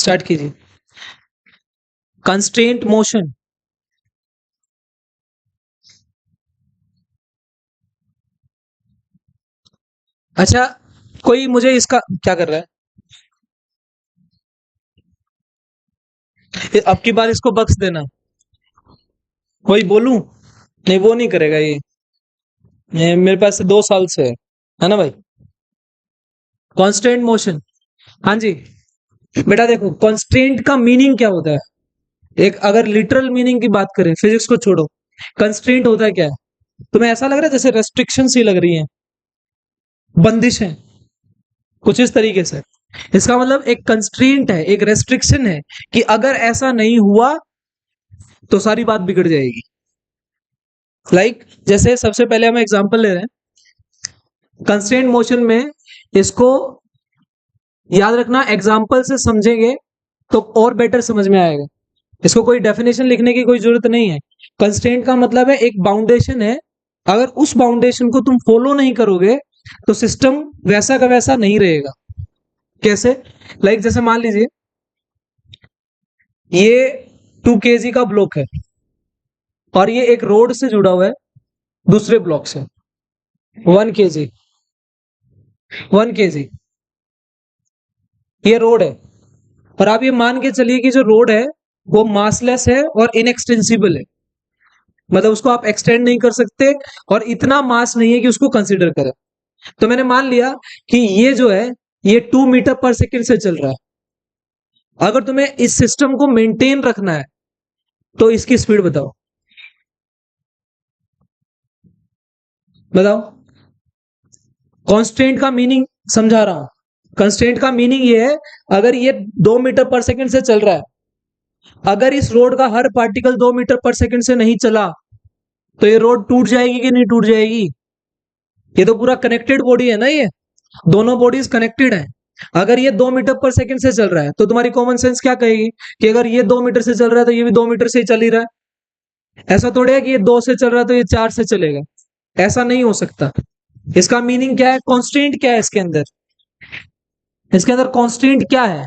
Start कीजिए। Constraint motion. अच्छा, कोई मुझे इसका क्या कर रहा है? अब की बार इसको बख्श देना। कोई बोलूं? नहीं, वो नहीं करेगा ये मेरे पास से 2 साल से है ना भाई। Constant motion. हाँ जी। बेटा देखो, कांस्टेंट का मीनिंग क्या होता है? एक अगर लिटरल मीनिंग की बात करें, फिजिक्स को छोड़ो, कंस्ट्रेंट होता है क्या है? तुम्हें ऐसा लग रहा है जैसे रेस्ट्रिक्शन सी लग रही है, बंदिश है, कुछ इस तरीके से। इसका मतलब एक कंस्ट्रेंट है, एक रेस्ट्रिक्शन है कि अगर ऐसा नहीं हुआ तो सारी बात बिगड़ जाएगी। जैसे सबसे पहले हम एग्जांपल ले रहे हैं कंस्ट्रेंट मोशन में। इसको याद रखना, एग्जांपल से समझेंगे तो और बेटर समझ में आएगा। इसको कोई डेफिनेशन लिखने की कोई जरूरत नहीं है। कंस्ट्रेंट का मतलब है एक बाउंडेशन है, अगर उस बाउंडेशन को तुम फॉलो नहीं करोगे तो सिस्टम वैसा का वैसा नहीं रहेगा। कैसे? जैसे मान लीजिए ये 2 kg का ब्लॉक है और ये एक रोड से जुड़ा हुआ है दूसरे ब्लॉक से। 1 kg, 1 kg ये रोड है। और आप ये मान के चलिए कि जो रोड है वो मासलेस है और इनएक्सटेंसिबल है, मतलब उसको आप एक्सटेंड नहीं कर सकते और इतना मास नहीं है कि उसको कंसीडर करें। तो मैंने मान लिया कि ये जो है ये 2 मीटर पर सेकेंड से चल रहा है। अगर तुम्हें इस सिस्टम को मेंटेन रखना है तो इसकी स्पीड बताओ, बताओ। कांस्टेंट का मीनिंग समझा रहा हूं। कांस्टेंट का मीनिंग ये है, अगर ये 2 मीटर पर सेकेंड से चल रहा है, अगर इस रोड का हर पार्टिकल 2 मीटर पर सेकेंड से नहीं चला तो ये रोड टूट जाएगी कि नहीं टूट जाएगी? ये तो पूरा कनेक्टेड बॉडी है ना, ये दोनों बॉडीज कनेक्टेड है। अगर ये 2 मीटर पर सेकेंड से चल रहा है तो तुम्हारी कॉमन सेंस क्या कहेगी कि अगर ये 2 मीटर से चल रहा है तो ये भी 2 मीटर से ही चल ही रहा है। ऐसा थोड़ी है कि ये 2 से चल रहा है तो ये 4 से चलेगा, ऐसा नहीं हो सकता। इसका मीनिंग क्या है? कॉन्स्टेंट क्या है इसके अंदर? इसके अंदर कॉन्स्टेंट क्या है?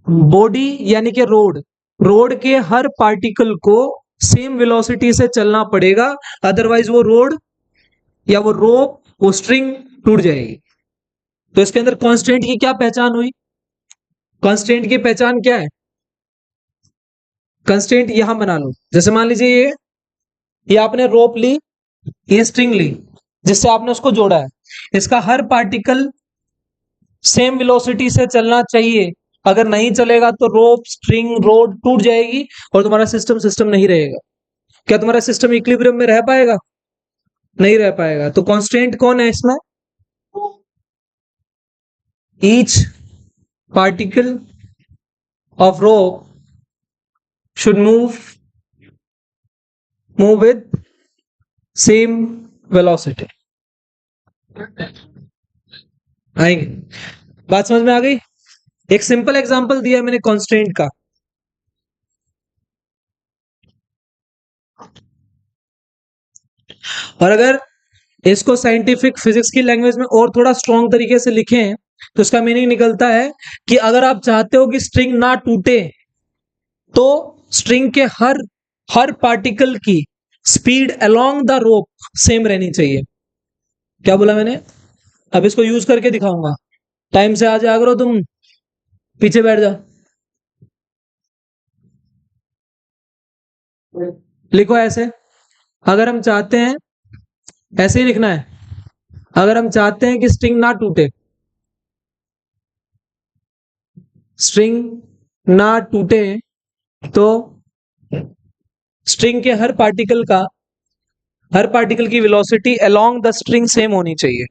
बॉडी यानी कि रोड, रोड के हर पार्टिकल को सेम वेलोसिटी से चलना पड़ेगा, अदरवाइज वो रोड या वो रोप वो स्ट्रिंग टूट जाएगी। तो इसके अंदर कांस्टेंट की क्या पहचान हुई? कांस्टेंट की पहचान क्या है? कांस्टेंट यहां बना लो, जैसे मान लीजिए ये आपने रोप ली, ये स्ट्रिंग ली, जिससे आपने उसको जोड़ा है। इसका हर पार्टिकल सेम वेलोसिटी से चलना चाहिए, अगर नहीं चलेगा तो रोप स्ट्रिंग रोड टूट जाएगी और तुम्हारा सिस्टम सिस्टम नहीं रहेगा। क्या तुम्हारा सिस्टम इक्विलिब्रियम में रह पाएगा? नहीं रह पाएगा। तो कांस्टेंट कौन है इसमें? Each particle of rope should move with same velocity। आएंगे? बात समझ में आ गई? एक सिंपल एग्जांपल दिया है मैंने कांस्टेंट का। और अगर इसको साइंटिफिक फिजिक्स की लैंग्वेज में और थोड़ा स्ट्रॉन्ग तरीके से लिखें तो इसका मीनिंग निकलता है कि अगर आप चाहते हो कि स्ट्रिंग ना टूटे तो स्ट्रिंग के हर हर पार्टिकल की speed along the rope same रहनी चाहिए। क्या बोला मैंने? अब इसको यूज करके दिखाऊंगा। टाइम से आ जाया करो तुम, पीछे बैठ जाओ। लिखो ऐसे, अगर हम चाहते हैं, ऐसे ही लिखना है, अगर हम चाहते हैं कि स्ट्रिंग ना टूटे, स्ट्रिंग ना टूटे तो स्ट्रिंग के हर पार्टिकल की velocity along the string same होनी चाहिए।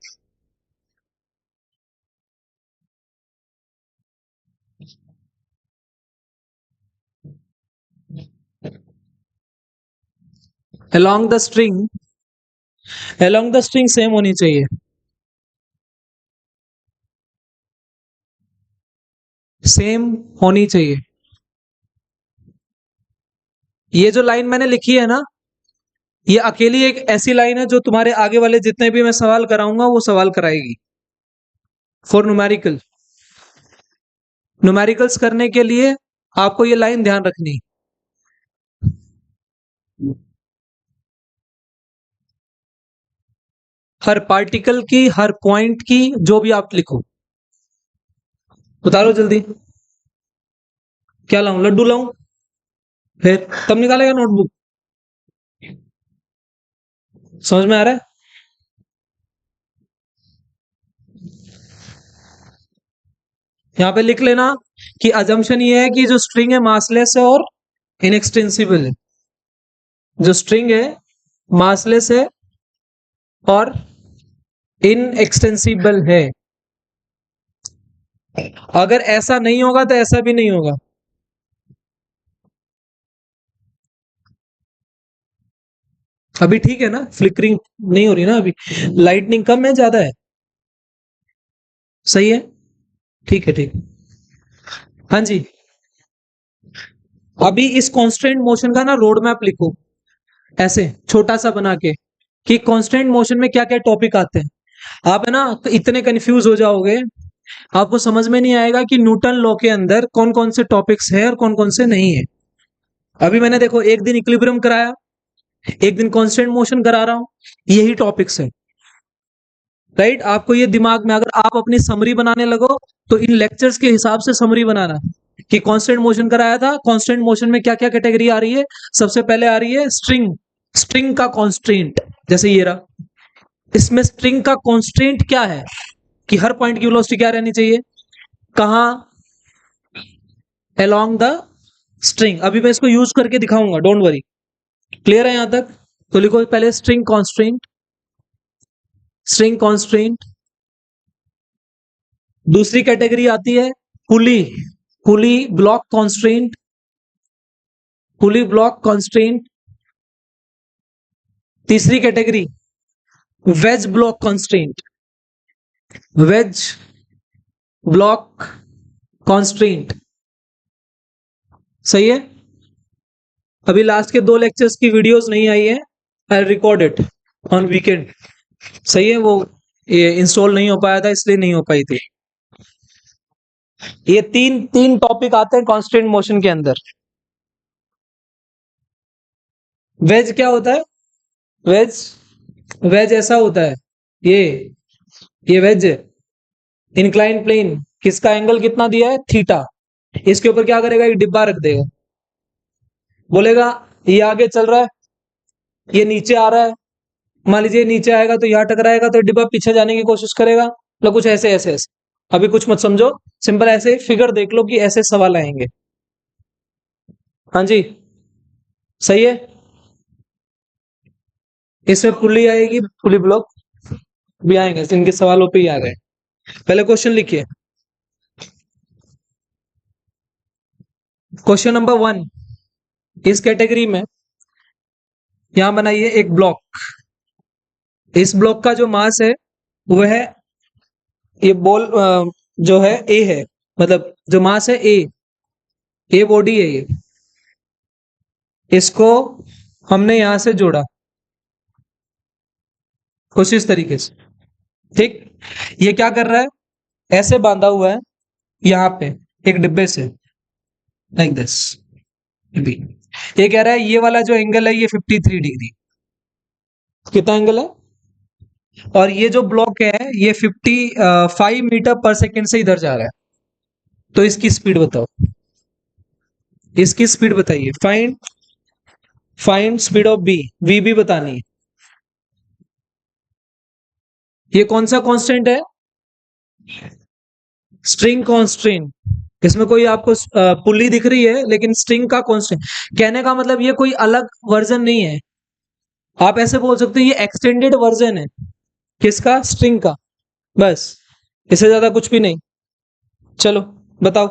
अलोंग द स्ट्रिंग सेम होनी चाहिए। सेम होनी चाहिए। ये जो लाइन मैंने लिखी है ना, ये अकेली एक ऐसी लाइन है जो तुम्हारे आगे वाले जितने भी मैं सवाल कराऊंगा वो सवाल कराएगी फॉर न्यूमेरिकल। न्यूमेरिकल्स करने के लिए आपको ये लाइन ध्यान रखनी, हर पार्टिकल की, हर पॉइंट की, जो भी आप लिखो। उतारो जल्दी। क्या लाऊं, लड्डू लाऊं? फिर तब निकालेगा नोटबुक। समझ में आ रहा है? यहां पे लिख लेना कि अजम्पशन ये है कि जो स्ट्रिंग है मासलेस है और इनएक्सटेंसिबल है। जो स्ट्रिंग है मासलेस है और इनएक्सटेंसिबल है। अगर ऐसा नहीं होगा तो ऐसा भी नहीं होगा। अभी ठीक है ना, फ्लिकरिंग नहीं हो रही ना अभी? लाइटनिंग कम है ज्यादा है? सही है, ठीक है, ठीक। हाँ जी। अभी इस कांस्टेंट मोशन का ना रोड मैप लिखो, ऐसे छोटा सा बना के, कि कांस्टेंट मोशन में क्या क्या टॉपिक आते हैं। आप है ना तो इतने कंफ्यूज हो जाओगे, आपको समझ में नहीं आएगा कि न्यूटन लॉ के अंदर कौन कौन से टॉपिक्स है और कौन कौन से नहीं है। अभी मैंने देखो एक दिन इक्विलिब्रियम कराया, एक दिन कांस्टेंट मोशन करा रहा हूं, यही टॉपिक्स है। राइट, आपको ये दिमाग में, अगर आप अपनी समरी बनाने लगो तो इन लेक्चर्स के हिसाब से समरी बनाना, कि कांस्टेंट मोशन कराया था, कांस्टेंट मोशन में क्या क्या कैटेगरी आ रही है। सबसे पहले आ रही है स्ट्रिंग, स्ट्रिंग का कांस्टेंट, जैसे ये रहा। इसमें स्ट्रिंग का कांस्टेंट क्या है, कि हर पॉइंट की वेलोसिटी क्या रहनी चाहिए, कहां, अलोंग द स्ट्रिंग। अभी मैं इसको यूज करके दिखाऊंगा, डोंट वरी। क्लियर है यहां तक? तो लिखो पहले स्ट्रिंग कांस्टेंट, स्ट्रिंग कांस्टेंट। दूसरी कैटेगरी आती है pulley, pulley block constant, pulley block constant. तीसरी category wedge block constant, wedge block constant. सही है। अभी लास्ट के 2 लेक्चर्स की वीडियोस नहीं आई है, I record it on weekend. सही है, वो ये इंस्टॉल नहीं हो पाया था इसलिए नहीं हो पाई थी। ये तीन तीन टॉपिक आते हैं कांस्टेंट मोशन के अंदर। वेज क्या होता है? वेज, वेज ऐसा होता है, ये वेज है, इंक्लाइन प्लेन, किसका एंगल कितना दिया है, थीटा। इसके ऊपर क्या करेगा, एक डिब्बा रख देगा, बोलेगा ये आगे चल रहा है, ये नीचे आ रहा है। मान लीजिए नीचे आएगा तो यहाँ टकराएगा, तो डिब्बा पीछे जाने की कोशिश करेगा, मतलब कुछ ऐसे ऐसे ऐसे। अभी कुछ मत समझो, सिंपल ऐसे फिगर देख लो कि ऐसे सवाल आएंगे। हाँ जी, सही है। इसमें पुली आएगी, पुली ब्लॉक भी आएंगे, इनके सवालों पे ही आ गए। पहले क्वेश्चन लिखिए, क्वेश्चन नंबर 1। इस कैटेगरी में यहां बनाइए एक ब्लॉक। इस ब्लॉक का जो मास है वो है, ये बॉल जो है ए है, मतलब जो मास है ए बॉडी है ये। इसको हमने यहां से जोड़ा कुछ इस तरीके से, ठीक। ये क्या कर रहा है, ऐसे बांधा हुआ है यहां पे एक डिब्बे से, लाइक दिस। ये कह रहा है ये वाला जो एंगल है ये 53 डिग्री, कितना एंगल है, और ये जो ब्लॉक है ये 55 मीटर पर सेकेंड से इधर जा रहा है। तो इसकी स्पीड बताओ, इसकी स्पीड बताइए। Find, find speed of B, V भी बतानी है। ये कौन सा कांस्टेंट है, स्ट्रिंग कांस्टेंट। इसमें कोई आपको पुली दिख रही है लेकिन स्ट्रिंग का कांस्टेंट, कहने का मतलब ये कोई अलग वर्जन नहीं है। आप ऐसे बोल सकते हो ये एक्सटेंडेड वर्जन है, किसका, स्ट्रिंग का, बस, इससे ज्यादा कुछ भी नहीं। चलो बताओ।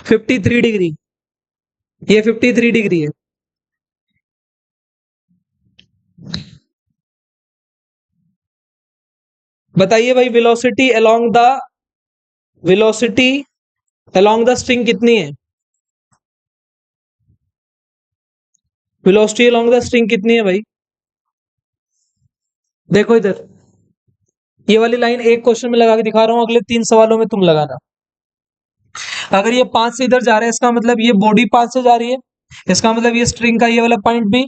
53 डिग्री, ये 53 डिग्री है। बताइए भाई, velocity along the, velocity along the string कितनी है, वेलोसिटी अलोंग द स्ट्रिंग कितनी है भाई? देखो इधर, ये वाली लाइन एक क्वेश्चन में लगा के दिखा रहा हूं, अगले 3 सवालों में तुम लगाना। अगर ये 5 से इधर जा रहा है, इसका मतलब ये बॉडी 5 से जा रही है, इसका मतलब ये स्ट्रिंग का ये वाला पॉइंट भी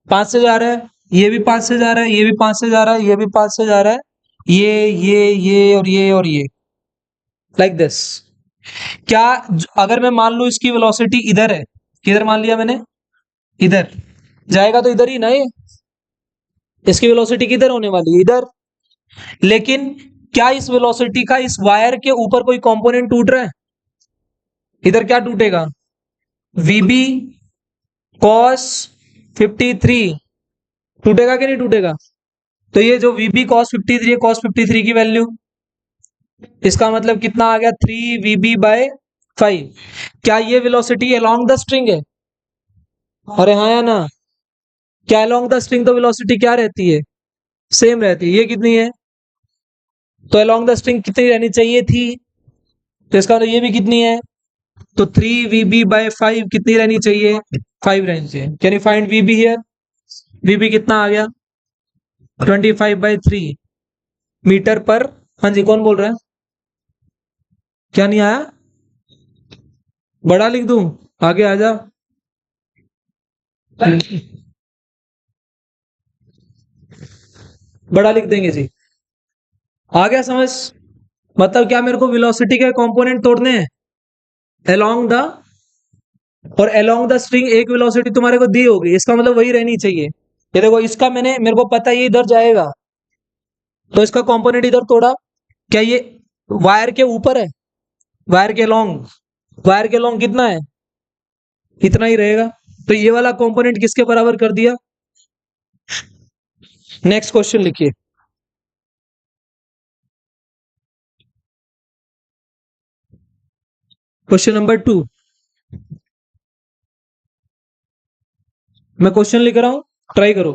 5 से जा रहा है, ये भी 5 से जा रहा है, ये भी 5 से जा रहा है, ये भी 5 से जा रहा है, ये और ये और ये, लाइक दिस। क्या अगर मैं मान लूं इसकी वेलोसिटी इधर है, किधर मान लिया मैंने, इधर जाएगा तो इधर ही ना, ये इसकी वेलोसिटी किधर होने वाली है, इधर। लेकिन क्या इस वेलोसिटी का इस वायर के ऊपर कोई कंपोनेंट टूट रहा है, इधर क्या टूटेगा, VB cos 53 टूटेगा कि नहीं टूटेगा। तो ये जो VB cos 53 है, cos 53 की वैल्यू, इसका मतलब कितना आ गया, 3VB/5। क्या ये वेलोसिटी अलोंग द स्ट्रिंग है, अरे हाँ या ना, क्या अलोंग द स्ट्रिंग तो वेलोसिटी क्या रहती है, सेम रहती है। ये कितनी है, तो अलोंग द स्ट्रिंग कितनी रहनी चाहिए थी, तो इसका मतलब ये भी कितनी है, तो 3VB/5 कितनी रहनी चाहिए, 5 रहनी चाहिए। Can you find VB here, VB कितना आ गया, 25/3 मीटर पर। हाँ जी, कौन बोल रहा है, क्या नहीं आया, बड़ा लिख दूं, आगे आ जा। बड़ा लिख देंगे जी, आ गया समझ। मतलब क्या, मेरे को वेलोसिटी के कंपोनेंट तोड़ने हैं अलोंग द, और अलोंग द स्ट्रिंग एक वेलोसिटी तुम्हारे को दी होगी, इसका मतलब वही रहनी चाहिए। ये देखो, इसका मेरे को पता है ये इधर जाएगा, तो इसका कंपोनेंट इधर तोड़ा। क्या ये वायर के ऊपर है, वायर के लॉन्ग, वायर के लॉन्ग कितना है, इतना ही रहेगा। तो ये वाला कंपोनेंट किसके बराबर कर दिया। नेक्स्ट क्वेश्चन लिखिए, क्वेश्चन नंबर 2। मैं क्वेश्चन लिख रहा हूं, ट्राई करो।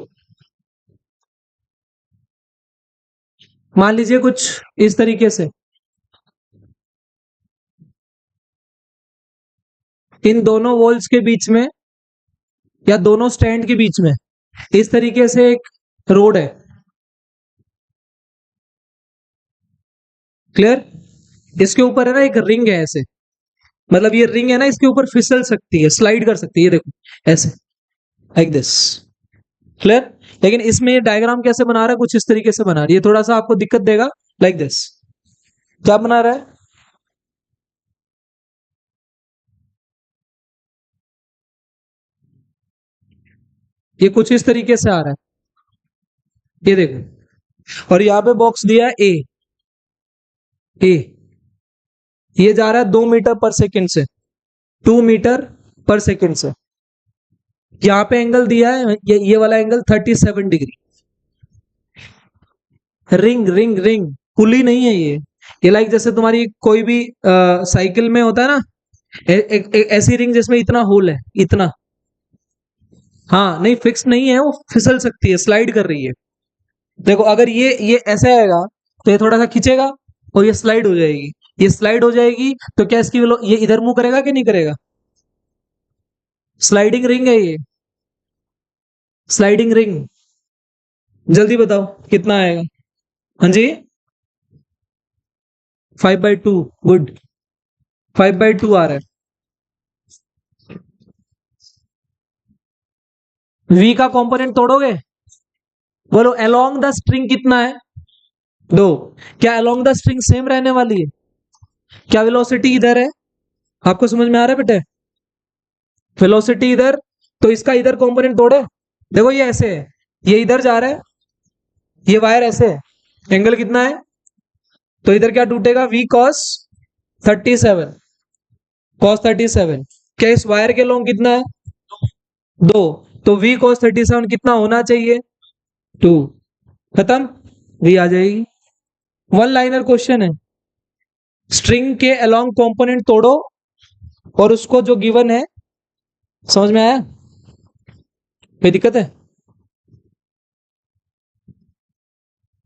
मान लीजिए कुछ इस तरीके से, इन दोनों वॉल्स के बीच में या दोनों स्टैंड के बीच में इस तरीके से एक रोड है, क्लियर। इसके ऊपर है ना एक रिंग है ऐसे, मतलब ये रिंग है ना, इसके ऊपर फिसल सकती है, स्लाइड कर सकती है, ये देखो ऐसे, लाइक दिस, क्लियर। लेकिन इसमें ये डायग्राम कैसे बना रहा है, कुछ इस तरीके से बना रही है, थोड़ा सा आपको दिक्कत देगा, लाइक दिस। क्या बना रहा है, ये कुछ इस तरीके से आ रहा है, ये देखो, और यहाँ पे बॉक्स दिया है ए, ये जा रहा है 2 मीटर पर सेकेंड से, 2 मीटर पर सेकेंड से। यहाँ पे एंगल दिया है, ये वाला angle 37 degree. Ring ring ring, pulley नहीं है ये लाइक जैसे तुम्हारी कोई भी साइकिल में होता है ना, ऐसी रिंग जिसमें इतना होल है, इतना। हाँ नहीं, फिक्स नहीं है, वो फिसल सकती है, स्लाइड कर रही है। देखो, अगर ये ऐसे आएगा तो ये थोड़ा सा खींचेगा और ये स्लाइड हो जाएगी, ये स्लाइड हो जाएगी, तो क्या इसकी ये इधर मुंह करेगा कि नहीं करेगा, स्लाइडिंग रिंग है ये, स्लाइडिंग रिंग। जल्दी बताओ कितना आएगा, हाँ जी, 5/2, गुड, 5/2 आ रहा है। V का कंपोनेंट तोड़ोगे, बोलो अलोंग द स्ट्रिंग कितना है, 2। क्या अलोंग द स्ट्रिंग सेम रहने वाली है, क्या वेलोसिटी इधर है, आपको समझ में आ रहा है बेटे, वेलोसिटी इधर, तो इसका इधर कंपोनेंट तोड़े। देखो ये ऐसे है, ये इधर जा रहा है, ये वायर ऐसे है, एंगल कितना है, तो इधर क्या टूटेगा, V cos 37, cos 37। क्या इस वायर के लॉन्ग कितना है, 2, तो V cos 37 कितना होना चाहिए, 2। खत्म, V आ जाएगी। वन लाइनर क्वेश्चन है, स्ट्रिंग के अलोंग कंपोनेंट तोड़ो और उसको जो गिवन है, समझ में आया, कोई दिक्कत है।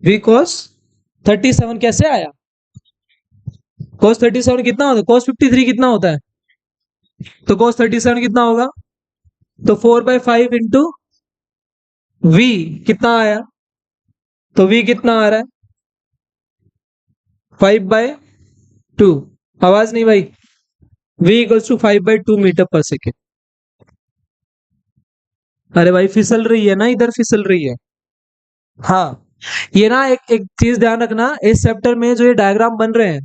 V cos 37 कैसे आया, cos 37 कितना होता है, cos 53 कितना होता है, तो cos 37 कितना होगा, तो 4/5 इंटू V कितना आया, तो V कितना आ रहा है, 5/2। आवाज नहीं भाई, v इक्वल्स टू 5/2 मीटर पर सेकेंड। अरे भाई फिसल रही है ना, इधर फिसल रही है। हाँ, ये ना एक एक चीज ध्यान रखना, इस चैप्टर में जो ये डायग्राम बन रहे हैं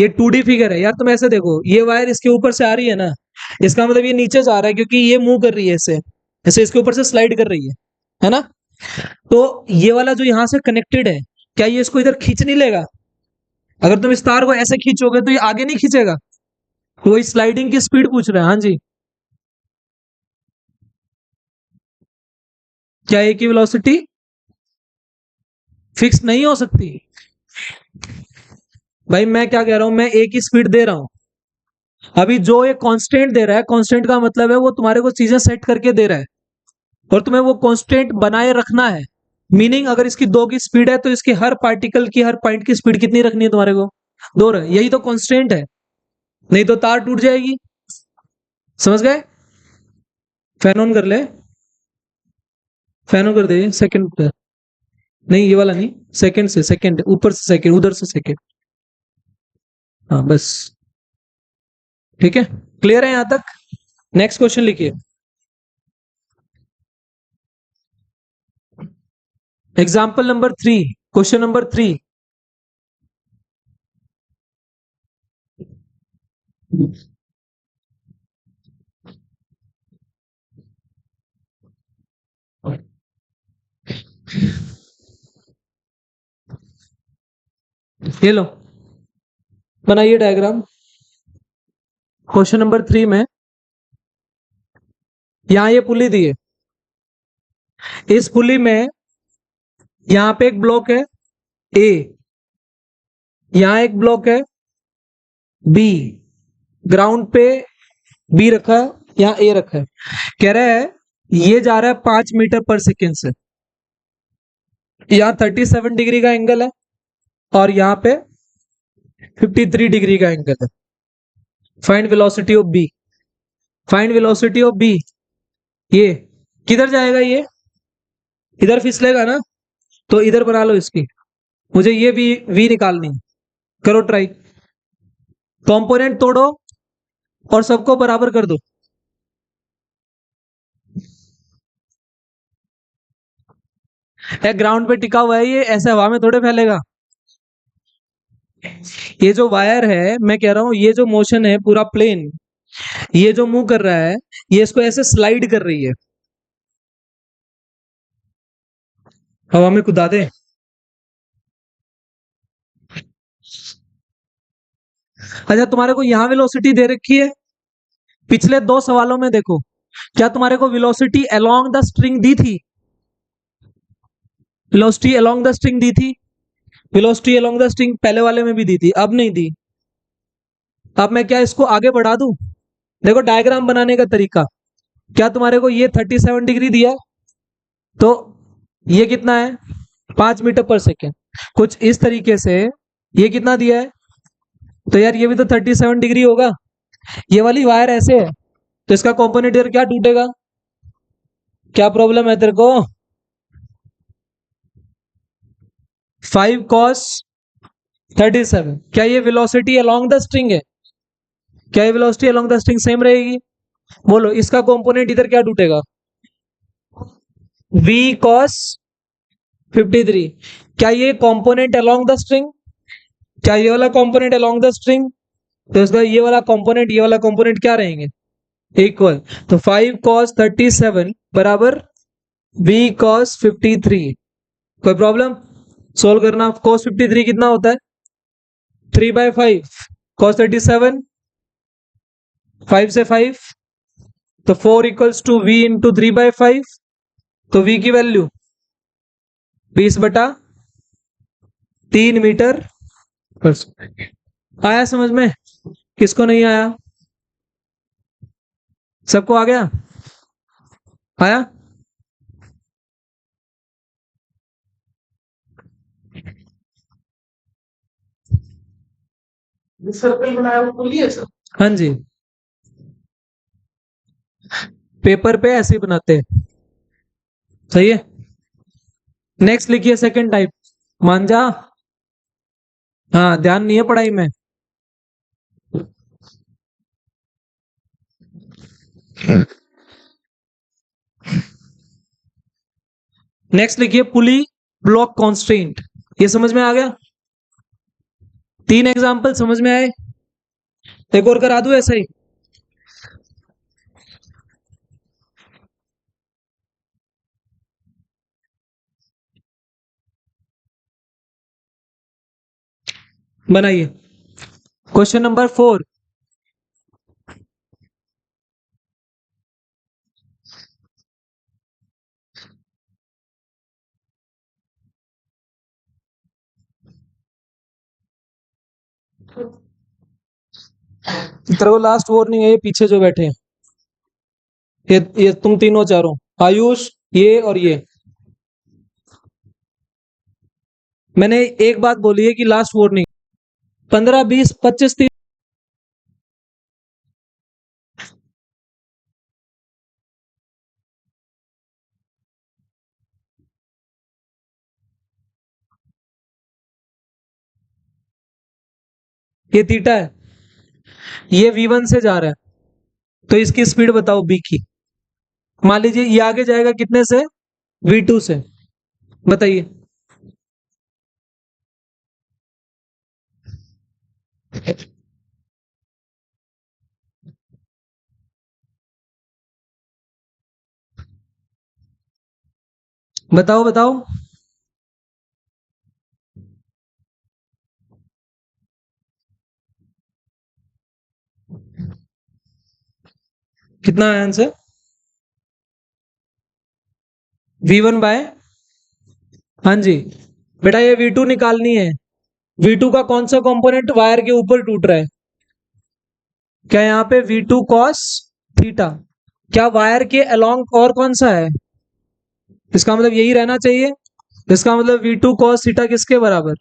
ये 2D फिगर है यार। तुम ऐसे देखो, ये वायर इसके ऊपर से आ रही है ना, इसका मतलब ये नीचे जा रहा है क्योंकि ये मूव कर रही है ऐसे, ऐसे इसके ऊपर से स्लाइड कर रही है ना। तो ये वाला जो यहाँ से कनेक्टेड है, क्या ये इसको इधर खींच नहीं लेगा? अगर तुम इस तार को ऐसे खींचोगे तो ये आगे नहीं खींचेगा। तो वही स्लाइडिंग की स्पीड पूछ रहा है। हाँ जी, क्या ए की वेलोसिटी फिक्स नहीं हो सकती? भाई मैं क्या कह रहा हूं, मैं ए की स्पीड दे रहा हूं। अभी जो ये कांस्टेंट दे रहा है, कांस्टेंट का मतलब है वो तुम्हारे को चीजें सेट करके दे रहा है और तुम्हें वो कांस्टेंट बनाए रखना है। मीनिंग अगर इसकी 2 की स्पीड है तो इसकी हर पार्टिकल की, हर पॉइंट की स्पीड कितनी रखनी है तुम्हारे को? 2 रहे, यही तो कांस्टेंट है, नहीं तो तार टूट जाएगी। समझ गए? फैन ऑन कर ले, फैन ऑन कर दे सेकंड पे। नहीं ये वाला नहीं, सेकंड से, सेकंड ऊपर से सेकंड, उधर से सेकंड। हाँ बस, ठीक है, क्लियर है यहां तक? नेक्स्ट क्वेश्चन लिखिए। Example number 3, question number 3। ये लो, बनाइए डायग्राम। क्वेश्चन नंबर 3 में यहां ये पुली दी है, इस पुली में यहां पे एक ब्लॉक है ए, यहां एक ब्लॉक है बी, ग्राउंड पे बी रखा है, यहां ए रखा है। कह रहा है ये जा रहा है 5 मीटर पर सेकेंड से, यहां 37 डिग्री का एंगल है और यहां पे 53 डिग्री का एंगल है। Find velocity of B, find velocity of B. ये किधर जाएगा? ये इधर फिसलेगा ना, तो इधर बना लो इसकी। मुझे ये वी निकालनी है। करो ट्राई, कंपोनेंट तोड़ो और सबको बराबर कर दो। ग्राउंड पे टिका हुआ है, ये ऐसे हवा में थोड़े फैलेगा। ये जो वायर है, मैं कह रहा हूं ये जो मोशन है पूरा प्लेन, ये जो मूव कर रहा है, ये इसको ऐसे स्लाइड कर रही है, हवा में कुदा दे। अच्छा तुम्हारे को यहां वेलोसिटी दे रखी है, पिछले 2 सवालों में देखो, क्या तुम्हारे को वेलोसिटी अलोंग द स्ट्रिंग दी थी? वेलोसिटी अलोंग द स्ट्रिंग दी थी? वेलोसिटी अलोंग द स्ट्रिंग पहले वाले में भी दी थी, अब नहीं दी। अब मैं क्या इसको आगे बढ़ा दूं? देखो डायग्राम बनाने का तरीका, क्या तुम्हारे को ये 37 डिग्री दिया, तो ये कितना है? 5 मीटर पर सेकेंड। कुछ इस तरीके से ये कितना दिया है, तो यार ये भी तो 37 डिग्री होगा। ये वाली वायर ऐसे है, तो इसका कॉम्पोनेंट यार क्या टूटेगा? क्या प्रॉब्लम है तेरे को? 5 cos 37, क्या ये वेलोसिटी अलोंग द स्ट्रिंग है? क्या ये velocity along the string same रहेगी? बोलो इसका कॉम्पोनेंट इधर क्या टूटेगा? v cos 53। क्या ये कॉम्पोनेंट अलोंग द स्ट्रिंग, क्या ये वाला कॉम्पोनेंट अलोंग द स्ट्रिंग, तो इसका ये वाला कॉम्पोनेंट, ये वाला कॉम्पोनेंट क्या रहेंगे? इक्वल। तो 5 cos 37 बराबर v cos 53। कोई प्रॉब्लम? सोल्व करना। cos 53 कितना होता है? 3/5। cos 37 5 से 5, तो 4 इक्वल्स टू v इंटू 3/5। तो v की वैल्यू 20/3 मीटर पर सेकेंड। आया समझ में? किसको नहीं आया? सबको आ गया? आया? सर्कल बनाया वो बोलिए सर। हाँ जी, पेपर पे ऐसे ही बनाते हैं। सही है। नेक्स्ट लिखिए सेकंड टाइप। मान जा। हाँ ध्यान नहीं है पढ़ाई में। नेक्स्ट लिखिए पुली ब्लॉक कॉन्स्ट्रेंट। ये समझ में आ गया? 3 एग्जाम्पल समझ में आए? एक और करा दूं ऐसा ही? बनाइए। Question number 4। तेरे को लास्ट वार्निंग है, ये पीछे जो बैठे हैं, ये तुम तीनों चारों, आयुष, ये और ये, मैंने एक बात बोली है कि लास्ट वार्निंग। 15, 20, 25, 30। ये थीटा है, ये V1 से जा रहा है, तो इसकी स्पीड बताओ B की। मान लीजिए ये आगे जाएगा कितने से? V2 से। बताइए। बताओ बताओ। कितना है आंसर? V1 बाय, हाँ जी बेटा, ये V2 निकालनी है। V2 का कौन सा कंपोनेंट वायर के ऊपर टूट रहा है? क्या यहाँ पे V2 cos थीटा, क्या वायर के अलोंग और कौन सा है? इसका मतलब यही रहना चाहिए। इसका मतलब V2 cos थीटा किसके बराबर?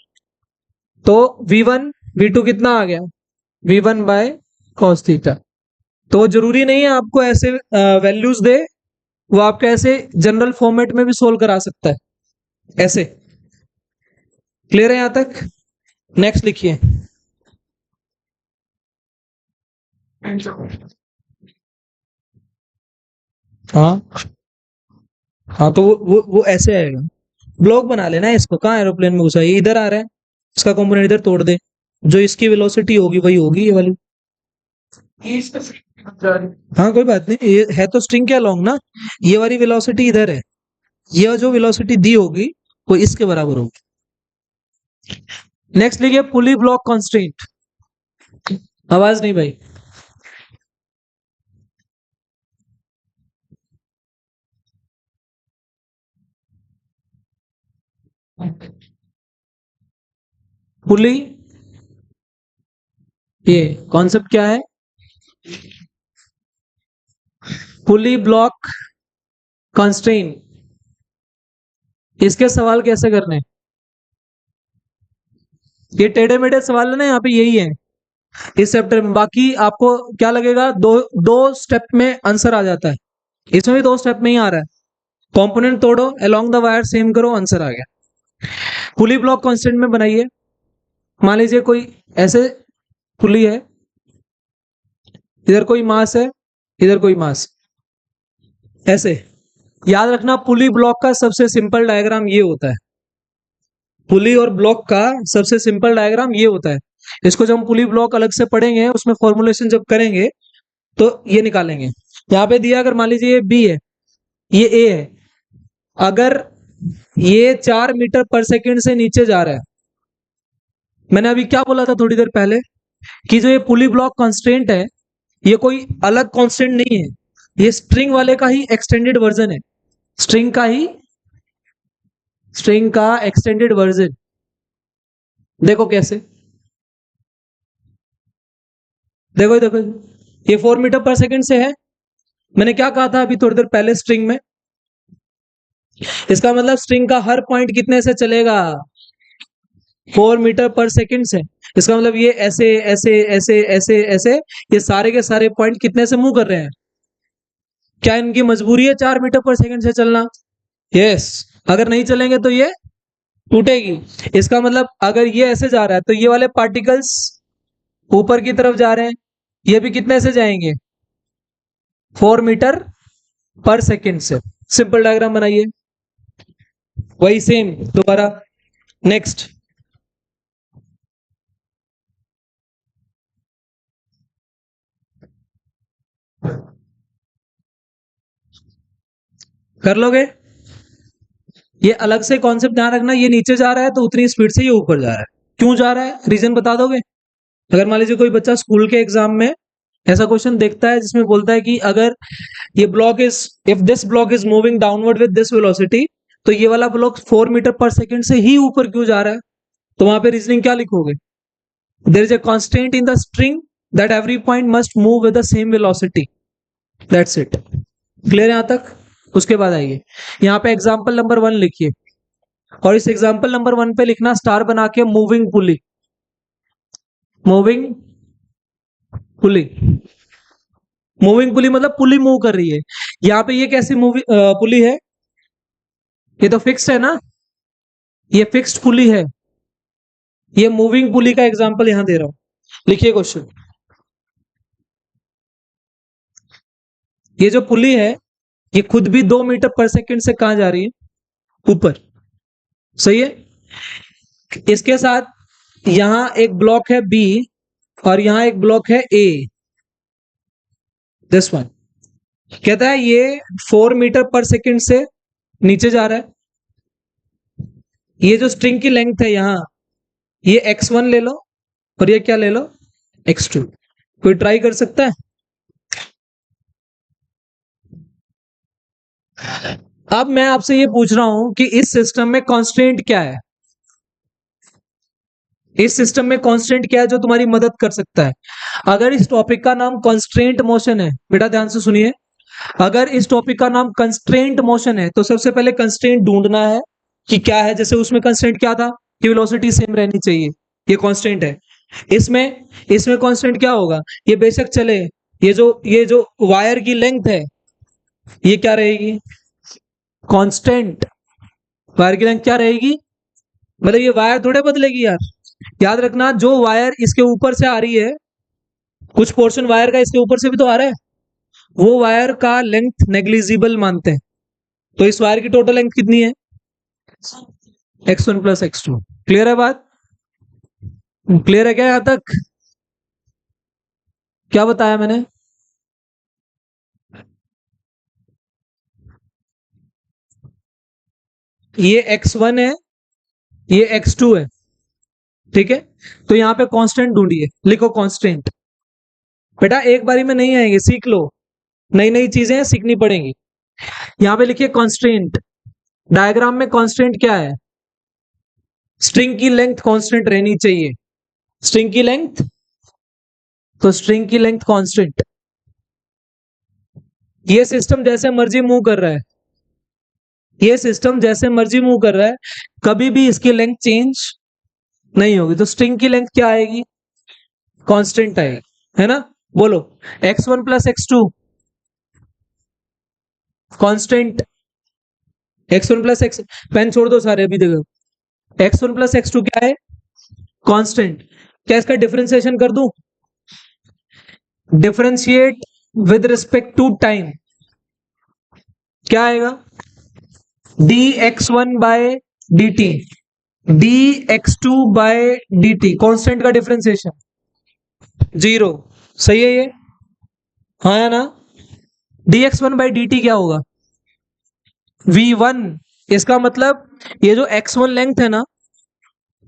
तो V1, V2 कितना आ गया? V1 bye cos theta. तो जरूरी नहीं है आपको ऐसे वैल्यूज दे, वो आपके ऐसे जनरल फॉर्मेट में भी सोल्व करा सकता है ऐसे। क्लियर है यहां तक? नेक्स्ट लिखिए। हाँ हाँ, तो वो ऐसे आएगा। ब्लॉक बना लेना है इसको, कहाँ एरोप्लेन में घुसा है? ये इधर आ रहा है, इसका कंपोनेंट इधर तोड़ दे, जो इसकी वेलोसिटी होगी वही होगी ये वाली। हाँ कोई बात नहीं, ये है तो स्ट्रिंग के अलोंग ना, ये वाली वेलोसिटी इधर है, ये जो वेलोसिटी दी होगी वो इसके बराबर होगी। नेक्स्ट लिखिए पुली ब्लॉक कांस्टेंट। आवाज नहीं भाई। पुली, ये कॉन्सेप्ट क्या है? पुली ब्लॉक कांस्टेंट, इसके सवाल कैसे करने? ये टेढ़े मेढ़े सवाल है ना, यहाँ पे यही है इस चैप्टर में। बाकी आपको क्या लगेगा, दो दो स्टेप में आंसर आ जाता है, इसमें भी 2 स्टेप में ही आ रहा है। कंपोनेंट तोड़ो, अलोंग द वायर सेम करो, आंसर आ गया। पुली ब्लॉक कांस्टेंट में बनाइए। मान लीजिए कोई ऐसे पुली है, इधर कोई मास है, इधर कोई मास, ऐसे। याद रखना पुली ब्लॉक का सबसे सिंपल डायग्राम ये होता है। पुली और ब्लॉक का सबसे सिंपल डायग्राम ये होता है। इसको जब हम पुली ब्लॉक अलग से पढ़ेंगे, उसमें फॉर्मुलेशन जब करेंगे तो ये निकालेंगे। यहाँ पे दिया, अगर मान लीजिए ये बी है, ये ए है, अगर ये 4 मीटर पर सेकंड से नीचे जा रहा है, मैंने अभी क्या बोला था थोड़ी देर पहले, कि जो ये पुली ब्लॉक कांस्टेंट है, ये कोई अलग कांस्टेंट नहीं है, ये स्ट्रिंग वाले का ही एक्सटेंडेड वर्जन है। स्ट्रिंग का ही, स्ट्रिंग का एक्सटेंडेड वर्जन। देखो कैसे, देखो देखो, ये 4 मीटर पर सेकंड से है। मैंने क्या कहा था अभी थोड़ी देर पहले स्ट्रिंग में? इसका मतलब स्ट्रिंग का हर पॉइंट कितने से चलेगा? 4 मीटर पर सेकंड से। इसका मतलब ये ऐसे ऐसे ऐसे ऐसे ऐसे, ये सारे के सारे पॉइंट कितने से मूव कर रहे हैं? क्या इनकी मजबूरी है 4 मीटर पर सेकंड से चलना? यस। अगर नहीं चलेंगे तो ये टूटेगी। इसका मतलब अगर ये ऐसे जा रहा है तो ये वाले पार्टिकल्स ऊपर की तरफ जा रहे हैं, ये भी कितने से जाएंगे? 4 मीटर पर सेकेंड से। सिंपल डायग्राम बनाइए, वही सेम दोबारा। नेक्स्ट, कर लोगे? ये अलग से कॉन्सेप्ट ध्यान रखना, ये नीचे जा रहा है तो उतनी स्पीड से ये ऊपर जा रहा है। क्यों जा रहा है, रीजन बता दोगे? अगर मान लीजिए कोई बच्चा स्कूल के एग्जाम में ऐसा क्वेश्चन देखता है जिसमें बोलता है कि अगर ये block is, if this block is moving downward with this velocity, तो ये वाला ब्लॉक 4 मीटर पर सेकेंड से ही ऊपर क्यों जा रहा है? तो वहां पे रीजनिंग क्या लिखोगे? There is a constant in the string that every point must move with the same velocity, that's it. Clear यहां तक? उसके बाद आइए, यहाँ पे एग्जाम्पल नंबर 1 लिखिए, और इस एग्जाम्पल नंबर 1 पे लिखना स्टार बना के मूविंग पुली। मूविंग पुली, मूविंग पुली मतलब पुली मूव कर रही है। यहाँ पे ये कैसी पुली है? ये तो फिक्स्ड है ना, ये फिक्स्ड पुली है। ये मूविंग पुली का एग्जांपल यहां दे रहा हूं, लिखिए क्वेश्चन। ये जो पुली है ये खुद भी 2 मीटर पर सेकेंड से कहां जा रही है? ऊपर। सही है। इसके साथ यहां एक ब्लॉक है बी और यहां एक ब्लॉक है ए, दिस वन। कहता है ये 4 मीटर पर सेकेंड से नीचे जा रहा है। ये जो स्ट्रिंग की लेंथ है यहां, ये x1 ले लो और ये क्या ले लो, x2। कोई ट्राई कर सकता है? अब मैं आपसे ये पूछ रहा हूं कि इस सिस्टम में कांस्टेंट क्या है? इस सिस्टम में कांस्टेंट क्या है जो तुम्हारी मदद कर सकता है? अगर इस टॉपिक का नाम कंस्ट्रेंट मोशन है, बेटा ध्यान से सुनिए, अगर इस टॉपिक का नाम कंस्ट्रेंट मोशन है तो सबसे पहले कंस्ट्रेंट ढूंढना है कि क्या है। जैसे उसमें कंस्ट्रेंट क्या था कि वेलोसिटी सेम रहनी चाहिए, ये कांस्टेंट है। इसमें इसमें कांस्टेंट क्या होगा? ये बेशक चले, ये जो वायर की लेंथ है ये क्या रहेगी? कांस्टेंट। वायर की लेंथ क्या रहेगी? मतलब ये वायर थोड़े बदलेगी यार। याद रखना, जो वायर इसके ऊपर से आ रही है, कुछ पोर्शन वायर का इसके ऊपर से भी तो आ रहा है, वो वायर का लेंथ नेग्लिजिबल मानते हैं। तो इस वायर की टोटल लेंथ कितनी है? x1 + x2। क्लियर है बात? क्लियर है क्या यहां तक? क्या बताया मैंने? ये x1 है, ये x2 है, ठीक है। तो यहां पे कांस्टेंट ढूंढिए, लिखो कांस्टेंट। बेटा एक बारी में नहीं आएंगे, सीख लो, नई नई चीजें सीखनी पड़ेंगी। यहां पे लिखिए कांस्टेंट। डायग्राम में कांस्टेंट क्या है? स्ट्रिंग की लेंथ कांस्टेंट रहनी चाहिए। स्ट्रिंग की लेंथ, तो स्ट्रिंग की लेंथ कांस्टेंट। ये सिस्टम जैसे मर्जी मूव कर रहा है, ये सिस्टम जैसे मर्जी मूव कर रहा है, कभी भी इसकी लेंथ चेंज नहीं होगी। तो स्ट्रिंग की लेंथ क्या आएगी? कांस्टेंट आएगी, है ना? बोलो, x1 + x2 constant. x1 + x, pen छोड़ दो सारे, अभी देखो। x1 + x2 क्या है? कांस्टेंट। क्या इसका डिफरेंशिएशन कर दूं? Differentiate with respect to time, क्या आएगा? dx1/dt, dx2/dt, कांस्टेंट का डिफरेंशिएशन 0। सही है ये? हाँ या ना? dx1/dt क्या होगा? v1। इसका मतलब ये जो x1 लेंथ है ना,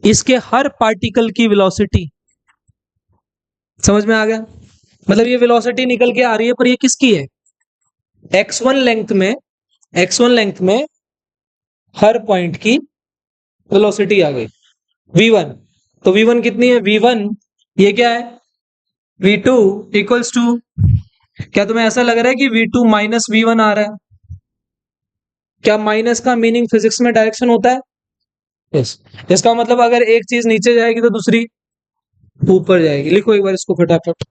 इसके हर पार्टिकल की वेलोसिटी। समझ में आ गया? मतलब ये वेलोसिटी निकल के आ रही है, पर ये किसकी है? x1 लेंथ में, x1 लेंथ में हर पॉइंट की वेलोसिटी आ गई v1। तो v1 कितनी है? v1 ये क्या है? v2 इक्वल्स टू, क्या तुम्हें ऐसा लग रहा है कि v2 माइनस v1 आ रहा है? क्या माइनस का मीनिंग फिजिक्स में डायरेक्शन होता है? यस। इसका मतलब अगर एक चीज नीचे जाएगी तो दूसरी ऊपर जाएगी। लिखो एक बार इसको फटाफट।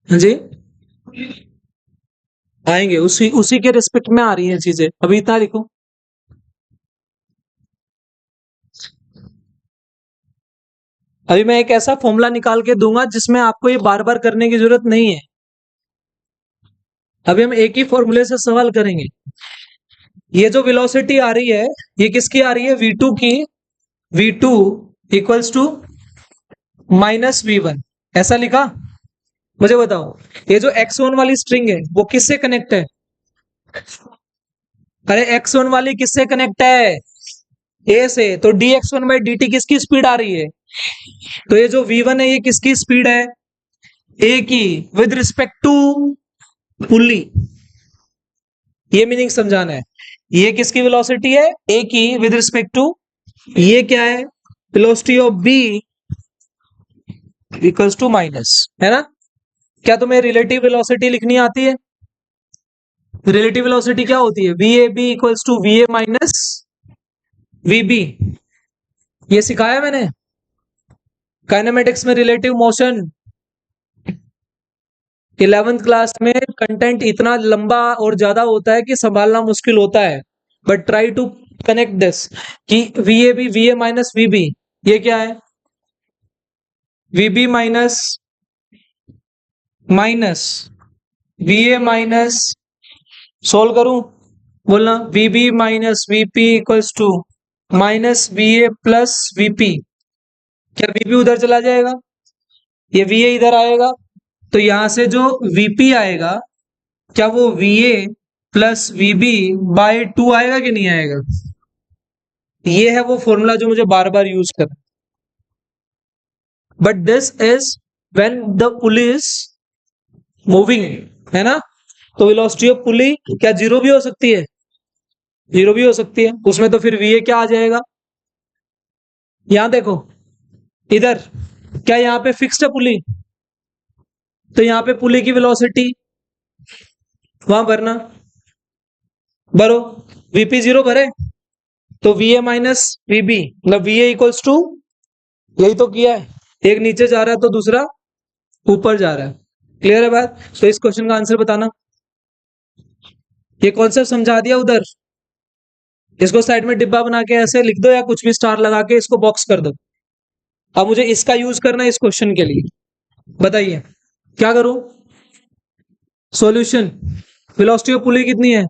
हाँ जी, आएंगे, उसी उसी के रिस्पेक्ट में आ रही हैं चीजें। अभी इतना लिखो। अभी मैं एक ऐसा फॉर्मूला निकाल के दूंगा जिसमें आपको ये बार बार करने की जरूरत नहीं है। अभी हम एक ही फॉर्मूले से सवाल करेंगे। ये जो वेलोसिटी आ रही है, ये किसकी आ रही है? v2 की। v2 equals to minus v1, ऐसा लिखा। मुझे बताओ, ये जो x1 वाली स्ट्रिंग है वो किससे कनेक्ट है? अरे x1 वाली किससे कनेक्ट है? a से। तो dx1 बाई dt किसकी स्पीड आ रही है? तो ये जो v1 है ये किसकी स्पीड है? a की, विद रिस्पेक्ट टू पुली। ये मीनिंग समझाना है। ये किसकी वेलोसिटी है? a की विद रिस्पेक्ट टू, ये क्या है? Velocity of b equals to minus, है ना? क्या तुम्हें रिलेटिव वेलोसिटी लिखनी आती है? रिलेटिव वेलोसिटी क्या होती है? V A B equals to V A minus V B. ये सिखाया मैंने काइनेमेटिक्स में, रिलेटिव मोशन 11th क्लास में। कंटेंट इतना लंबा और ज्यादा होता है कि संभालना मुश्किल होता है, but try to connect this कि V A B V A minus V B, ये क्या है? V B minus minus V A minus, solve करूं? बोलना, V B minus V P equals to minus V A plus VP. क्या VP उधर चला जाएगा? ये वी ए इधर आएगा, तो यहां से जो वीपी आएगा, क्या वो V A plus VB by 2 आएगा कि नहीं आएगा? ये है वो फॉर्मूला जो मुझे बार बार यूज करना। But this is when the pulley is moving, है ना? तो वेलोसिटी ऑफ पुली क्या जीरो भी हो सकती है? जीरो भी हो सकती है। उसमें तो फिर वी ए क्या आ जाएगा? यहां देखो, इधर क्या यहाँ पे फिक्स्ड है पुली? तो यहाँ पे पुली की वेलोसिटी वहां भरना, भरो। वीपी जीरो भरे, तो वी ए माइनस वीबी, मतलब वी ए इक्वल्स टू, यही तो किया है। एक नीचे जा रहा है तो दूसरा ऊपर जा रहा है। क्लियर है बात? तो इस क्वेश्चन का आंसर बताना। ये कॉन्सेप्ट समझा दिया उधर। इसको साइड में डिब्बा बना के ऐसे लिख दो, या कुछ भी स्टार लगा के इसको बॉक्स कर दो। अब मुझे इसका यूज करना है इस क्वेश्चन के लिए। बताइए क्या करूं? सॉल्यूशन, वेलोसिटी ऑफ पुली कितनी है?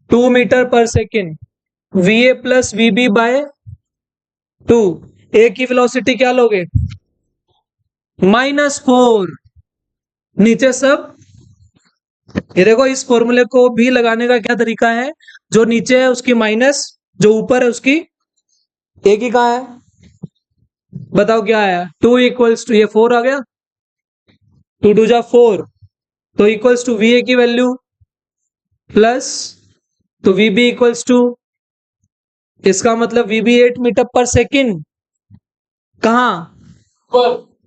2 मीटर पर second, V A plus VB by 2। A की वेलोसिटी क्या लोगे? -4। नीचे सब, ये देखो, इस फॉर्मूले को भी लगाने का क्या तरीका है? जो नीचे है उसकी माइनस, जो ऊपर है उसकी, एक ही कहा है? बताओ क्या आया? 2 इक्वल्स टू, ये 4 आ गया, 2 2 जा 4, तो इक्वल्स टू वी ए की वैल्यू प्लस, तो वी बी इक्वल्स टू, इसका मतलब वी बी 8 मीटर पर सेकेंड। कहा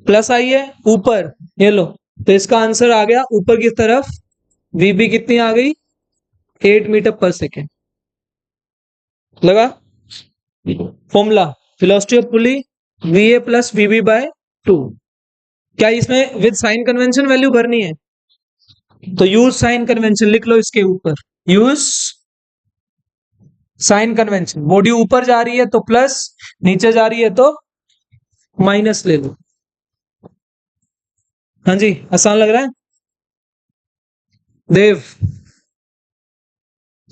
प्लस आई है? ऊपर, ये लो। तो इसका आंसर आ गया ऊपर की तरफ। वीबी कितनी आ गई? 8 मीटर पर सेकेंड। लगा formula? Velocity of pulley V A plus VB by 2। क्या इसमें विद साइन कन्वेंशन वैल्यू भरनी है? तो यूज साइन कन्वेंशन लिख लो इसके ऊपर। Use sign convention. बॉडी ऊपर जा रही है तो प्लस, नीचे जा रही है तो माइनस ले लो। हाँ जी, आसान लग रहा है देव?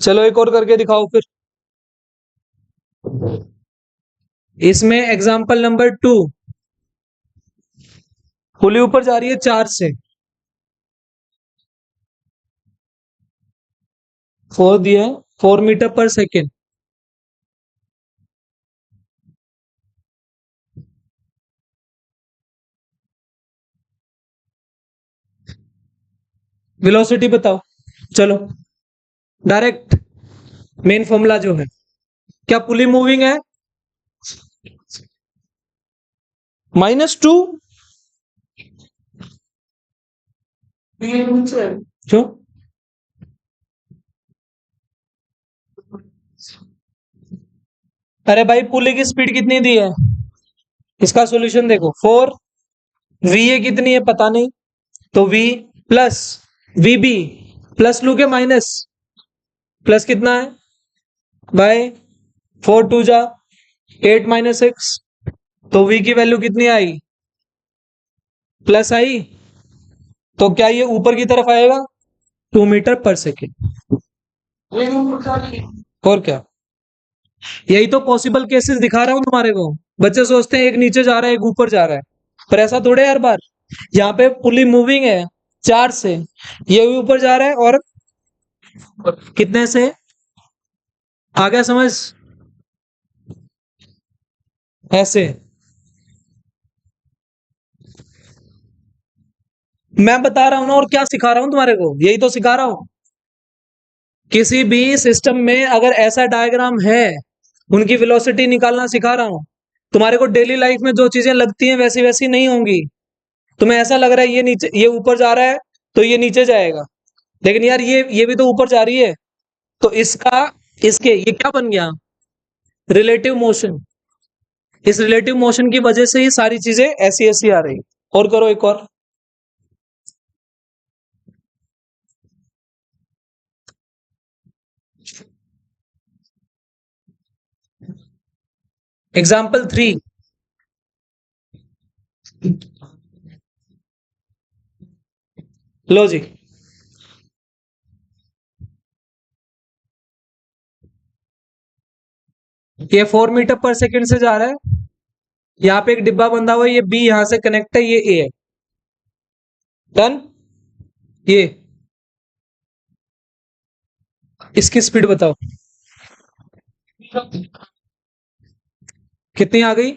चलो एक और करके दिखाओ फिर। इसमें एग्जांपल नंबर 2, पुली ऊपर जा रही है 4 से, 4 दिया है, 4 मीटर पर सेकेंड। वेलोसिटी बताओ। चलो डायरेक्ट मेन फॉर्मूला जो है, क्या पुली मूविंग है? -2। क्यों? अरे भाई, पुली की स्पीड कितनी दी है? इसका सॉल्यूशन देखो, 4, वी ए कितनी है पता नहीं, तो v plus V B plus लू के माइनस, प्लस कितना है बाय 4 2 जा 8 माइनस 6, तो v की वैल्यू कितनी आई, प्लस आई, तो क्या ये ऊपर की तरफ आएगा 2 मीटर पर सेकेंड। और क्या, यही तो पॉसिबल केसेस दिखा रहा हूं तुम्हारे को। बच्चे सोचते हैं एक नीचे जा रहा है एक ऊपर जा रहा है, पर ऐसा थोड़े हर बार। यहाँ पे पुली मूविंग है चार्ज से, ये भी ऊपर जा रहा है और कितने से, आ गया समझ, ऐसे। मैं बता रहा हूं ना, और क्या सिखा रहा हूं तुम्हारे को, यही तो सिखा रहा हूं। किसी भी सिस्टम में अगर ऐसा डायग्राम है, उनकी वेलोसिटी निकालना सिखा रहा हूं। तुम्हारे को डेली लाइफ में जो चीजें लगती हैं वैसी वैसी नहीं होंगी। तुम्हें ऐसा लग रहा है ये नीचे, ये ऊपर जा रहा है तो ये नीचे जाएगा, लेकिन यार ये भी तो ऊपर जा रही है, तो इसका, इसके ये क्या बन गया, रिलेटिव मोशन। इस रिलेटिव मोशन की वजह से ही सारी चीजें ऐसी ऐसी आ रही। और करो एक और। एग्जाम्पल 3, लो जी। ये 4 मीटर पर सेकंड से जा रहा है, यहाँ पे एक डिब्बा बंधा हुआ है, ये बी यहां से कनेक्ट है, ये ए है, डन। ये इसकी स्पीड बताओ कितनी आ गई।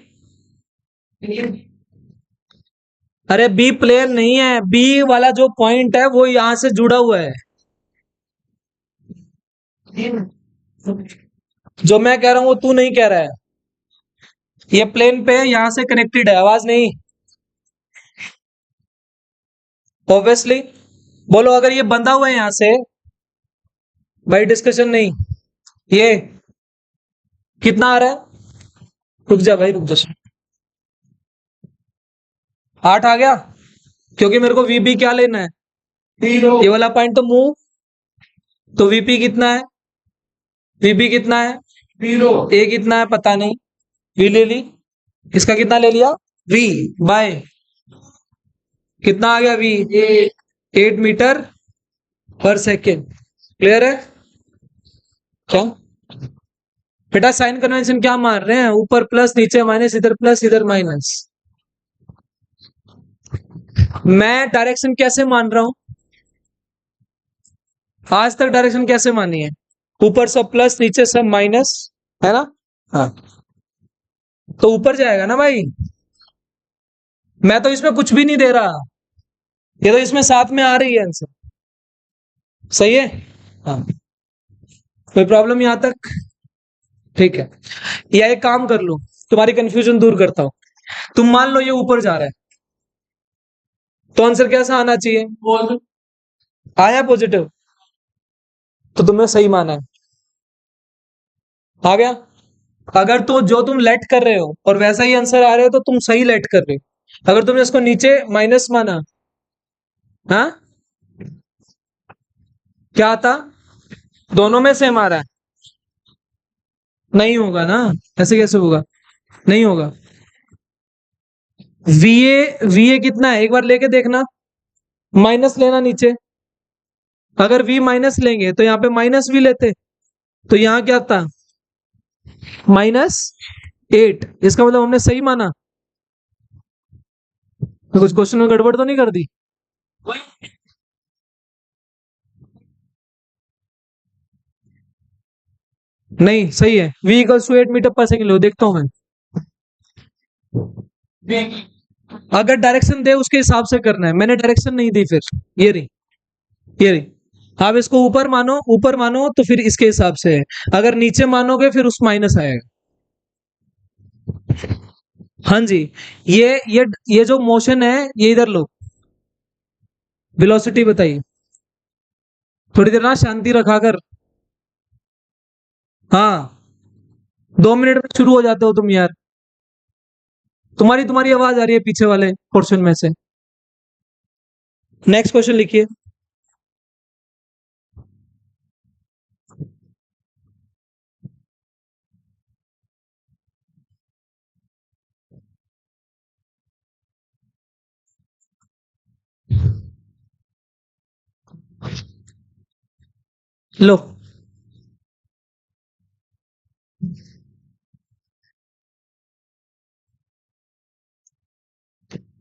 अरे बी प्लेयर नहीं है, बी वाला जो पॉइंट है वो यहां से जुड़ा हुआ है। जो मैं कह रहा हूं वो तू नहीं कह रहा है। ये प्लेन पे यहां से कनेक्टेड है, आवाज नहीं, ऑब्वियसली। बोलो अगर ये बंधा हुआ है यहां से, भाई डिस्कशन नहीं। ये कितना आ रहा है, रुक जा भाई रुक जा, 8 आ गया, क्योंकि मेरे को वीबी क्या लेना है, ये वाला पॉइंट तो मूव, तो वीपी कितना है, वीबी कितना है, ए कितना है पता नहीं, वी ले ली, इसका कितना ले लिया, वी बाय कितना आ गया, वी 8 मीटर पर सेकेंड। क्लियर है क्या बेटा, साइन कन्वेंशन क्या मान रहे हैं, ऊपर प्लस नीचे माइनस, इधर प्लस इधर माइनस। मैं डायरेक्शन कैसे मान रहा हूं, आज तक डायरेक्शन कैसे मानी है, ऊपर सब प्लस नीचे सब माइनस, है ना। हाँ, तो ऊपर जाएगा ना भाई। मैं तो इसमें कुछ भी नहीं दे रहा, ये तो इसमें साथ में आ रही है आंसर, सही है। हाँ, कोई प्रॉब्लम यहां तक, ठीक है। या एक काम कर लो, तुम्हारी कंफ्यूजन दूर करता हूं। तुम मान लो ये ऊपर जा रहा है, तो आंसर कैसा आना चाहिए, आया पॉजिटिव, तो तुमने सही माना है, आ गया। अगर तो जो तुम लेट कर रहे हो और वैसा ही आंसर आ रहा है तो तुम सही लेट कर रहे हो। अगर तुमने इसको नीचे माइनस माना, हाँ क्या आता, दोनों में सेम आ रहा है, नहीं होगा ना, ऐसे कैसे होगा, नहीं होगा। वीए कितना है एक बार लेके देखना, माइनस लेना नीचे, अगर वी माइनस लेंगे तो यहाँ पे माइनस भी लेते, तो यहाँ क्या था -8, इसका मतलब हमने सही माना, तो कुछ क्वेश्चन में गड़बड़ तो नहीं कर दी। नहीं सही है, v इक्वल्स टू 8 मीटर पर सेकंड लो, देखता हूं मैं। अगर डायरेक्शन दे उसके हिसाब से करना है, मैंने डायरेक्शन नहीं दी, फिर ये रही, ये रही। आप इसको ऊपर मानो, ऊपर मानो तो फिर इसके हिसाब से है, अगर नीचे मानोगे फिर उस माइनस आएगा। हाँ जी, ये जो मोशन है ये इधर लो, वेलोसिटी बताइए, थोड़ी देर ना शांति रखा कर। हाँ, 2 मिनट में शुरू हो जाते हो तुम यार, तुम्हारी तुम्हारी आवाज आ रही है पीछे वाले पोर्शन में से। नेक्स्ट क्वेश्चन लिखिए। लो,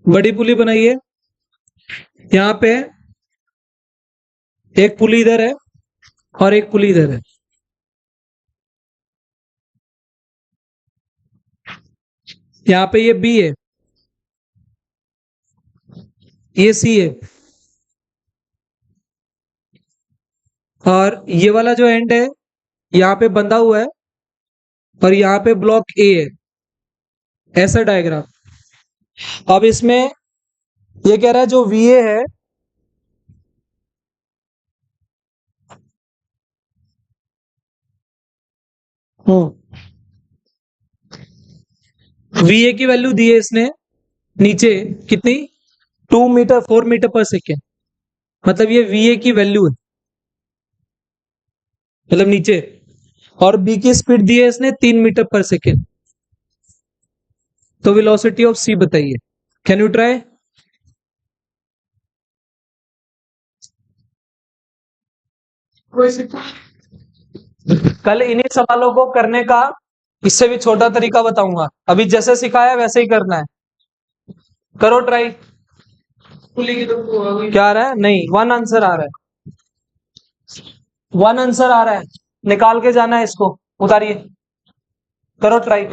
बड़ी पुली बनाइए। यहाँ पे एक पुली इधर है और एक पुली इधर है। यहाँ पे ये बी है, ये सी है, और ये वाला जो एंड है यहाँ पे बंधा हुआ है और यहाँ पे ब्लॉक ए है। ऐसा डायग्राम। अब इसमें ये कह रहा है जो वी ए है, वी ए की वैल्यू दी है इसने नीचे कितनी, 2 मीटर 4 मीटर पर सेकेंड, मतलब ये वी ए की वैल्यू है, मतलब नीचे। और बी की स्पीड दी है इसने 3 मीटर पर सेकेंड। तो वेलोसिटी ऑफ सी बताइए। Can you try? कल इन्हीं सवालों को करने का इससे भी छोटा तरीका बताऊंगा। अभी जैसे सिखाया वैसे ही करना है। करो ट्राई। क्या आ रहा है? नहीं, वन आंसर आ रहा है, वन आंसर आ रहा है। निकाल के जाना है इसको, उतारिए। करो ट्राई।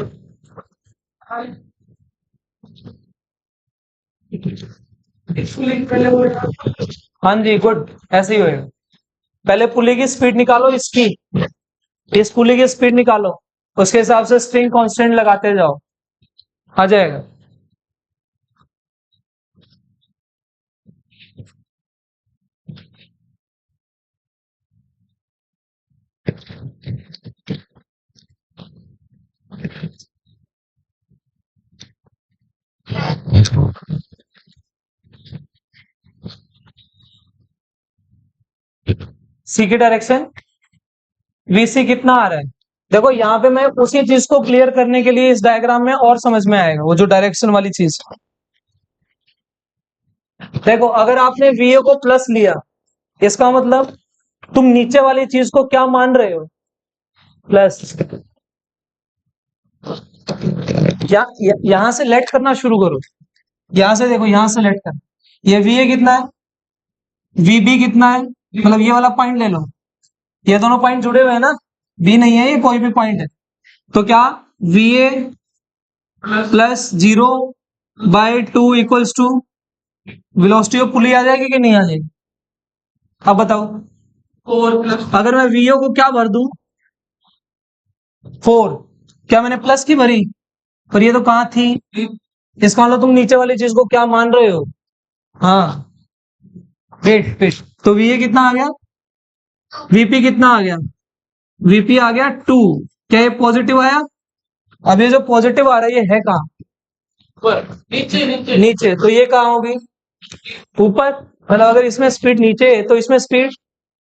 हाँ जी, गुड, ऐसे ही होएगा। पहले पुली की स्पीड निकालो इसकी, इस पुली की स्पीड निकालो, उसके हिसाब से स्ट्रिंग कांस्टेंट लगाते जाओ, आ जाएगा। सी की डायरेक्शन वीसी कितना आ रहा है? देखो यहाँ पे मैं उसी चीज को क्लियर करने के लिए इस डायग्राम में और समझ में आएगा वो जो डायरेक्शन वाली चीज। देखो अगर आपने वीए को प्लस लिया, इसका मतलब तुम नीचे वाली चीज को क्या मान रहे हो? प्लस। यहां से लेट करना शुरू करो। यहां से देखो, यहां से लेट कर। ये वीए कितना है, वीबी कितना है, मतलब ये वाला पॉइंट ले लो। ये दोनों पॉइंट जुड़े हुए हैं ना, बी नहीं है, ये कोई भी पॉइंट है। तो क्या VA plus 0/2 = velocity of pulley आ जाएगी कि नहीं आ जाएगी? अब बताओ। 4+, अगर मैं वीओ को क्या भर दूं, 4, क्या मैंने प्लस की भरी? पर ये तो कहां थी, इसका मतलब तुम नीचे वाली चीज को क्या मान रहे हो? हाँ, वेट वेट, तो वीए कितना आ गया, वीपी कितना आ गया, वीपी आ गया 2। क्या ये पॉजिटिव आया? अब ये जो पॉजिटिव आ रहा है ये है कहाँ? नीचे नीचे नीचे, तो ये कहाँ होगी? ऊपर। मतलब अगर इसमें स्पीड नीचे है तो इसमें स्पीड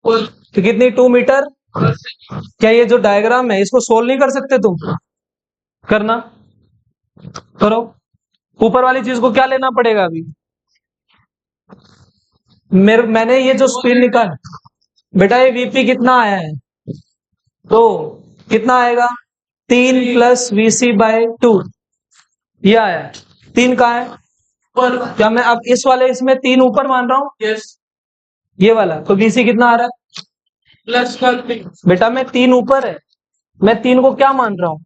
तो कितनी, 2 मीटर। क्या ये जो डायग्राम है इसको सोल्व नहीं कर सकते तुम? करना, करो। ऊपर वाली चीज को क्या लेना पड़ेगा अभी? मैंने ये जो स्पीड निकाल, बेटा ये वीपी कितना आया है, तो कितना आएगा, 3 + VC/2, ये आया है। 3 कहाँ है? ऊपर। क्या मैं अब इस वाले इसमें 3 ऊपर मान रहा हूँ? यस। ये वाला, तो VC कितना आ रहा है? प्लस। बेटा मैं 3 ऊपर है, मैं 3 को क्या मान रहा हूँ?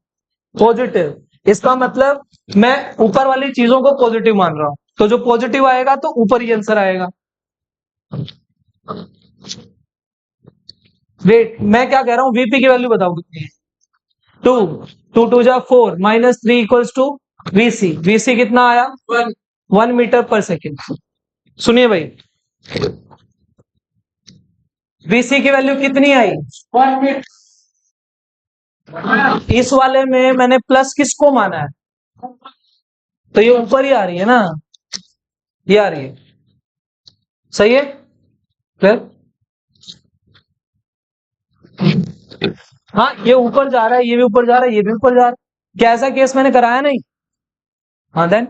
पॉजिटिव। इसका मतलब मैं ऊपर वाली चीजों को पॉजिटिव मान रहा हूं, तो जो पॉजिटिव आएगा तो ऊपर ही आंसर आएगा। वेट, मैं क्या कह रहा हूं, वीपी की वैल्यू बताओ कितनी है? 2, 2×2 = 4 -3 = VC। VC कितना आया? 1 मीटर/सेकेंड। सुनिए भाई, VC की वैल्यू कितनी आई? 1 मीटर। इस वाले में मैंने प्लस किसको माना है, तो ये ऊपर ही आ रही है ना, ये आ रही है, सही है? फिर हाँ, ये ऊपर जा रहा है, ये भी ऊपर जा रहा है, ये भी ऊपर जा रहा है। क्या ऐसा केस मैंने कराया नहीं? हाँ देन